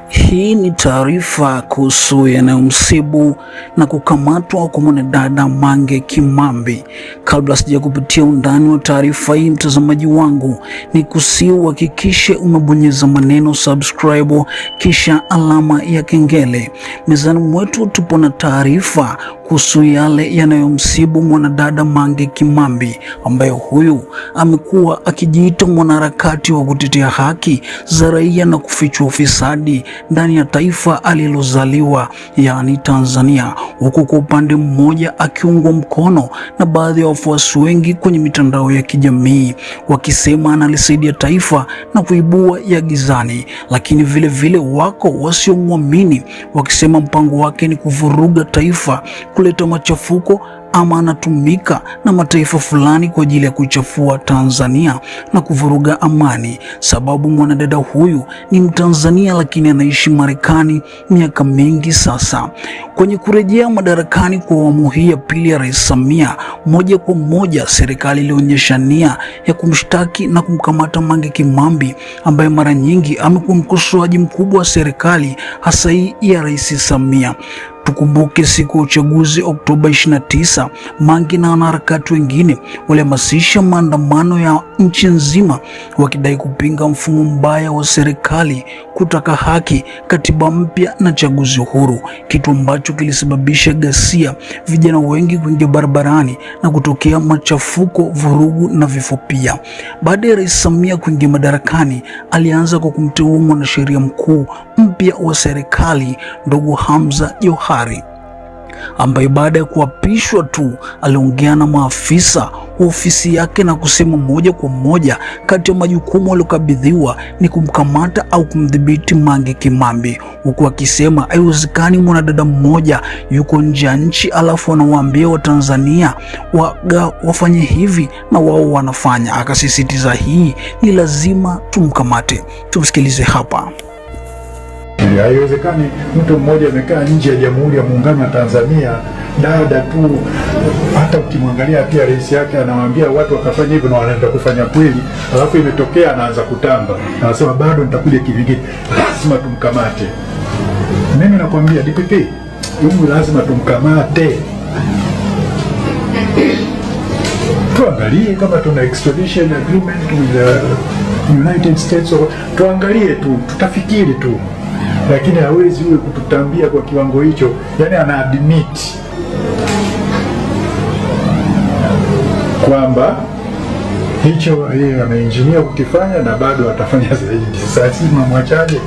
Hii ni taarifa kuhusu yanayomsibu na kukamatwa kwa mwanadada Mange Kimambi. Kabla sija kupitia undani wa taarifa hii, mtazamaji wangu, ni kusihi uhakikishe umebonyeza maneno subscribe kisha alama ya kengele. Mezani mwetu tupo na taarifa kuhusu yale yanayomsibu mwanadada Mange Kimambi, ambaye huyu amekuwa akijiita mwanaharakati wa kutetea haki za raia na kufichua ufisadi ndani ya taifa alilozaliwa, yaani Tanzania, huku kwa upande mmoja akiungwa mkono na baadhi ya wafuasi wengi kwenye mitandao ya kijamii wakisema analisaidia taifa na kuibua ya gizani, lakini vile vile wako wasiomwamini wakisema mpango wake ni kuvuruga taifa, kuleta machafuko, ama anatumika na mataifa fulani kwa ajili ya kuchafua Tanzania na kuvuruga amani, sababu mwanadada huyu ni Mtanzania lakini anaishi Marekani miaka mingi sasa. Kwenye kurejea madarakani kwa awamu hii ya pili ya Rais Samia, moja kwa moja serikali ilionyesha nia ya kumshtaki na kumkamata Mange Kimambi, ambaye mara nyingi amekuwa mkosoaji mkubwa wa serikali hasa hii ya Rais Samia. Tukumbuke siku ya uchaguzi Oktoba 29, Mange na wanaharakati wengine walihamasisha maandamano ya nchi nzima wakidai kupinga mfumo mbaya wa serikali, kutaka haki, katiba mpya na chaguzi huru, kitu ambacho kilisababisha ghasia, vijana wengi kuingia barabarani na kutokea machafuko, vurugu na vifo pia. Baada ya Rais Samia kuingia madarakani, alianza kwa kumteua mwanasheria mkuu mpya wa serikali, ndugu Hamza Johari, ambaye baada ya kuapishwa tu aliongea na maafisa wa ofisi yake na kusema moja kwa moja kati ya majukumu aliyokabidhiwa ni kumkamata au kumdhibiti Mange Kimambi, huku akisema haiwezekani mwanadada mmoja yuko nje ya nchi alafu anawaambia Watanzania wafanye hivi na wao wanafanya. Akasisitiza hii ni lazima tumkamate. Tumsikilize hapa. Haiwezekani mtu mmoja amekaa nje ya Jamhuri ya Muungano wa Tanzania, dada tu. Hata ukimwangalia pia rais yake anawaambia watu wakafanya hivyo na wanaenda kufanya kweli, alafu imetokea anaanza kutamba, anasema bado nitakuja kivingine, lazima tumkamate. Mimi nakwambia DPP, huyu lazima tumkamate. Tuangalie kama tuna extradition agreement with the United States, tuangalie tu, tutafikiri tu, lakini hawezi yule kututambia kwa kiwango hicho. Yani ana admit kwamba hicho yeye ameinjinia kukifanya na bado atafanya zaidi. Sasa sisi tunamwachaje?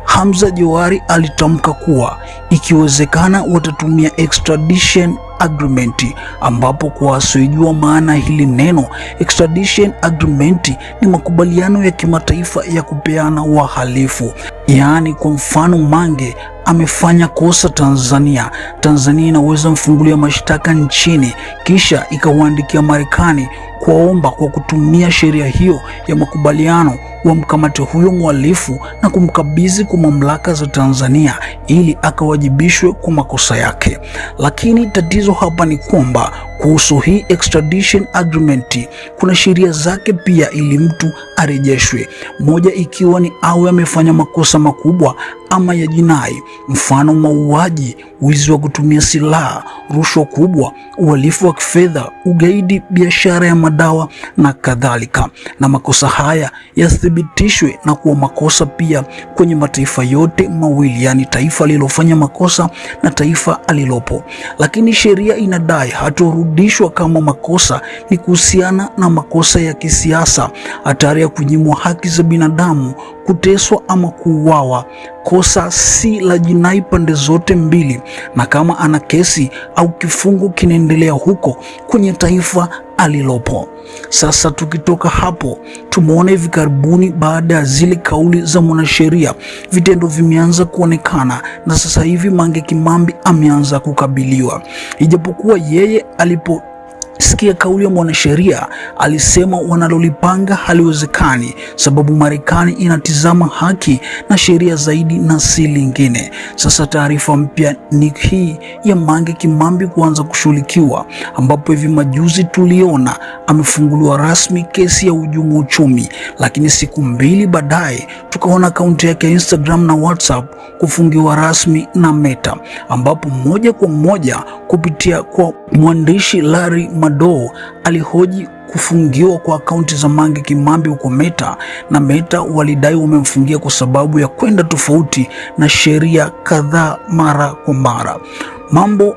Hamza Johari alitamka kuwa ikiwezekana watatumia extradition agreement, ambapo kwa wasiojua maana hili neno extradition agreement ni makubaliano ya kimataifa ya kupeana wahalifu. Yaani kwa mfano Mange amefanya kosa Tanzania, Tanzania inaweza mfungulia mashtaka nchini kisha ikawaandikia Marekani kuwaomba kwa kutumia sheria hiyo ya makubaliano wamkamate huyo mhalifu na kumkabidhi kwa mamlaka za Tanzania ili akawajibishwe kwa makosa yake. Lakini tatizo hapa ni kwamba kuhusu hii extradition agreement kuna sheria zake pia ili mtu arejeshwe, moja ikiwa ni awe amefanya makosa makubwa ama ya jinai, mfano mauaji, wizi wa kutumia silaha, rushwa kubwa, uhalifu wa kifedha, ugaidi, biashara ya madawa na kadhalika, na makosa haya yathibitishwe na kuwa makosa pia kwenye mataifa yote mawili, yani taifa alilofanya makosa na taifa alilopo. Lakini sheria inadai hatorudishwa kama makosa ni kuhusiana na makosa ya kisiasa, hatari ya kunyimwa haki za binadamu, kuteswa ama kuuawa. Kosa si la jinai pande zote mbili, na kama ana kesi au kifungo kinaendelea huko kwenye taifa alilopo. Sasa tukitoka hapo, tumeona hivi karibuni baada ya zile kauli za mwanasheria, vitendo vimeanza kuonekana na sasa hivi Mange Kimambi ameanza kukabiliwa. Ijapokuwa yeye Sikia kauli ya mwanasheria, alisema wanalolipanga haliwezekani sababu Marekani inatizama haki na sheria zaidi na si lingine. Sasa taarifa mpya ni hii ya Mange Kimambi kuanza kushughulikiwa, ambapo hivi majuzi tuliona amefunguliwa rasmi kesi ya uhujumu uchumi, lakini siku mbili baadaye tukaona akaunti yake ya Instagram na WhatsApp kufungiwa rasmi na Meta, ambapo moja kwa moja kupitia kwa mwandishi Larry Madowo alihoji kufungiwa kwa akaunti za Mange Kimambi huko Meta, na Meta walidai wamemfungia kwa sababu ya kwenda tofauti na sheria kadhaa mara kwa mara. Mambo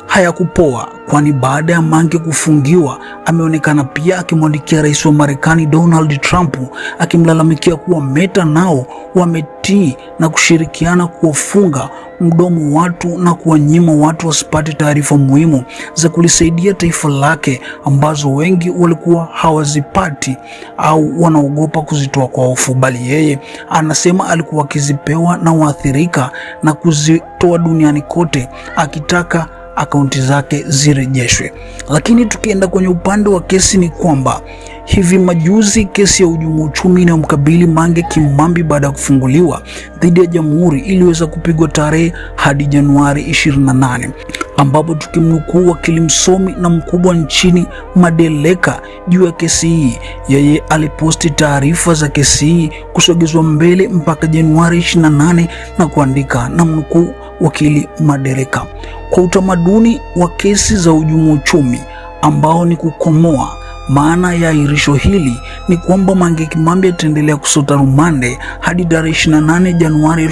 hayakupoa, kwani baada ya Mange kufungiwa ameonekana pia akimwandikia rais wa Marekani Donald Trump akimlalamikia kuwa Meta nao wametii na kushirikiana kuwafunga mdomo watu na kuwanyima watu wasipate taarifa muhimu za kulisaidia taifa lake ambazo wengi walikuwa hawazipati au wanaogopa kuzitoa kwa hofu, bali yeye anasema alikuwa akizipewa na waathirika na kuzitoa duniani kote akitaka akaunti zake zirejeshwe. Lakini tukienda kwenye upande wa kesi ni kwamba hivi majuzi kesi ya uhujumu uchumi inayomkabili Mange Kimambi baada ya kufunguliwa dhidi ya Jamhuri iliweza kupigwa tarehe hadi Januari 28, ambapo tukimnukuu wakili msomi na mkubwa nchini Madeleka juu ya kesi hii, yeye aliposti taarifa za kesi hii kusogezwa mbele mpaka Januari 28 na kuandika, na mnukuu wakili Madeleka: kwa utamaduni wa kesi za uhujumu uchumi ambao ni kukomoa, maana ya ahirisho hili ni kwamba Mange Kimambi ataendelea kusota rumande hadi tarehe 28 Januari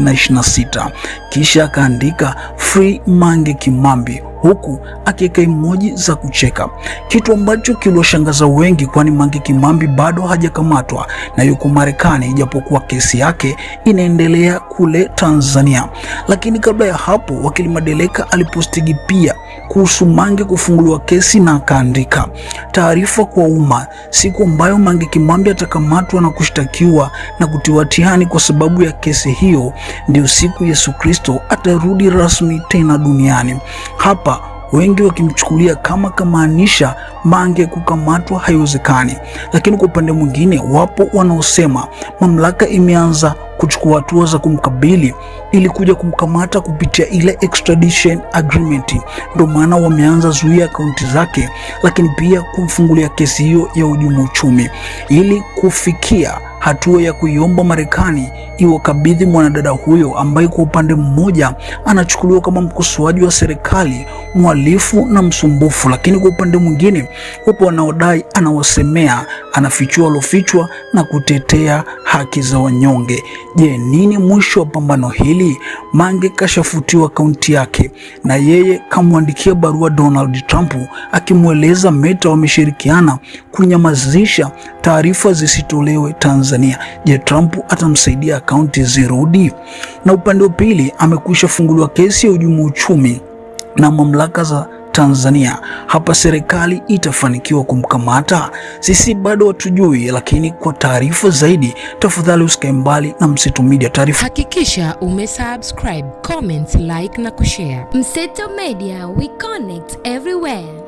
2026. Kisha akaandika free Mange Kimambi, huku akiweka emoji za kucheka, kitu ambacho kiliwashangaza wengi, kwani Mange Kimambi bado hajakamatwa na yuko Marekani, ijapokuwa kesi yake inaendelea kule Tanzania. Lakini kabla ya hapo, wakili Madeleka alipostigi pia kuhusu Mange kufunguliwa kesi na akaandika, taarifa kwa umma, siku ambayo Mange Kimambi atakamatwa na kushtakiwa na kutiwa hatiani kwa sababu ya kesi hiyo, ndio siku Yesu Kristo atarudi rasmi tena duniani. Hapa wengi wakimchukulia kama kamaanisha Mange kukamatwa haiwezekani, lakini kwa upande mwingine wapo wanaosema mamlaka imeanza kuchukua hatua za kumkabili ili kuja kumkamata kupitia ile extradition agreement. Ndio maana wameanza zuia akaunti zake, lakini pia kumfungulia kesi hiyo ya uhujumu uchumi ili kufikia hatua ya kuiomba Marekani iwakabidhi mwanadada huyo ambaye kwa upande mmoja anachukuliwa kama mkosoaji wa serikali, mhalifu na msumbufu, lakini kwa upande mwingine wapo wanaodai anawasemea, anafichua alofichwa na kutetea haki za wanyonge. Je, nini mwisho wa pambano hili? Mange kashafutiwa akaunti yake na yeye kamwandikia barua Donald Trump akimweleza Meta wameshirikiana kunyamazisha taarifa zisitolewe Tanzania. Je, Trump atamsaidia akaunti zirudi? Na upande wa pili amekwisha funguliwa kesi ya uhujumu uchumi na mamlaka za Tanzania. Hapa serikali itafanikiwa kumkamata? Sisi bado hatujui, lakini kwa taarifa zaidi tafadhali usikae mbali na Mseto Media. Hakikisha umesubscribe, comment, like na kushare. Mseto Media, we connect everywhere.